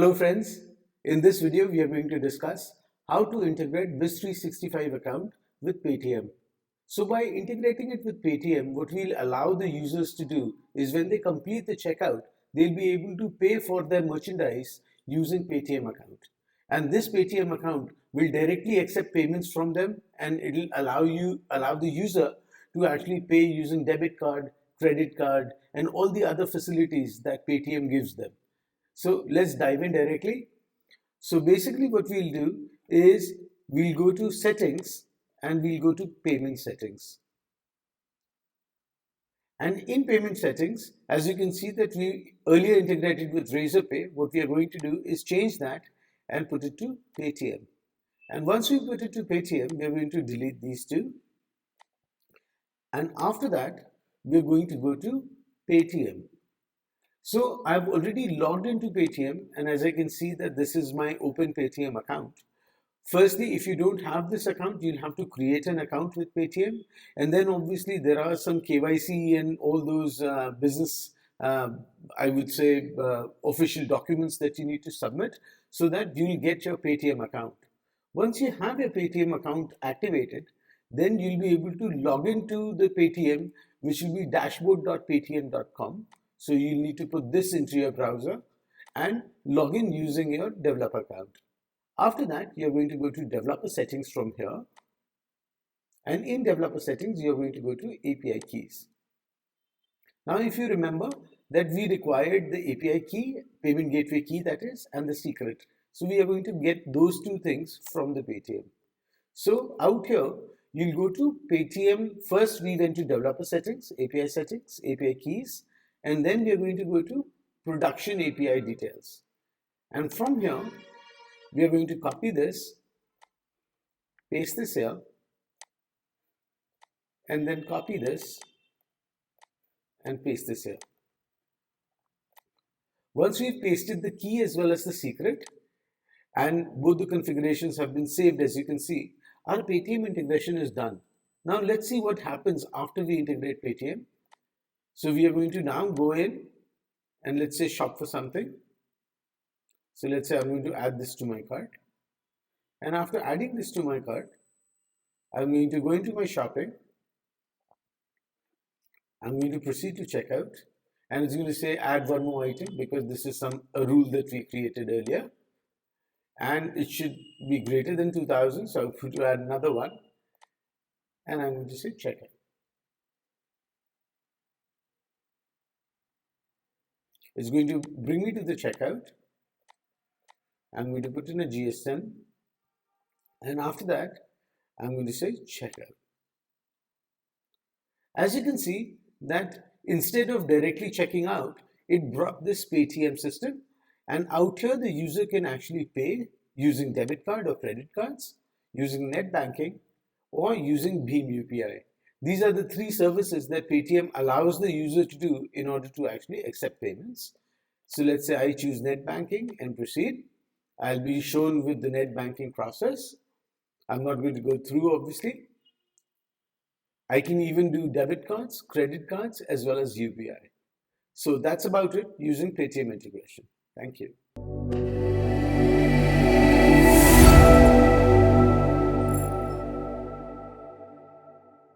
Hello friends, in this video we are going to discuss how to integrate BIS 365 account with PayTM. So by integrating it with PayTM, what we'll allow the users to do is when they complete the checkout, they'll be able to pay for their merchandise using PayTM account. And this PayTM account will directly accept payments from them, and it'll allow the user to actually pay using debit card, credit card, and all the other facilities that PayTM gives them. So let's dive in directly. So basically what we'll do is we'll go to settings and we'll go to payment settings. And in payment settings, as you can see that we earlier integrated with Razorpay, what we are going to do is change that and put it to PayTM. And once we put it to PayTM, we are going to delete these two. And after that, we're going to go to PayTM. So I've already logged into PayTM, and as I can see that this is my open PayTM account. Firstly, if you don't have this account, you'll have to create an account with PayTM, and then obviously there are some KYC and all those business, I would say, official documents that you need to submit so that you'll get your PayTM account. Once you have your PayTM account activated, then you'll be able to log into the PayTM, which will be dashboard.paytm.com. So you need to put this into your browser and log in using your developer account. After that, you're going to go to developer settings from here. And in developer settings, you're going to go to API keys. Now, if you remember that we required the API key, payment gateway key that is, and the secret. So we are going to get those two things from the PayTM. So out here, you'll go to PayTM. First, we went to developer settings, API keys. And then we are going to go to production API details. And from here, we are going to copy this, paste this here, and then copy this and paste this here. Once we've pasted the key as well as the secret, and both the configurations have been saved, as you can see, our PayTM integration is done. Now let's see what happens after we integrate PayTM. So we are going to now go in and let's say shop for something. So let's say I'm going to add this to my cart. And after adding this to my cart, I'm going to go into my shopping. I'm going to proceed to checkout. And it's going to say add one more item because this is a rule that we created earlier. And it should be greater than 2000. So I'm going to add another one. And I'm going to say checkout. It's going to bring me to the checkout. I'm going to put in a GSM. And after that, I'm going to say checkout. As you can see that instead of directly checking out, it brought this PayTM system. And out here, the user can actually pay using debit card or credit cards, using net banking, or using Bheem UPI. These are the three services that PayTM allows the user to do in order to actually accept payments. So let's say I choose net banking and proceed. I'll be shown with the net banking process. I'm not going to go through, obviously. I can even do debit cards, credit cards, as well as UPI. So that's about it using PayTM integration. Thank you.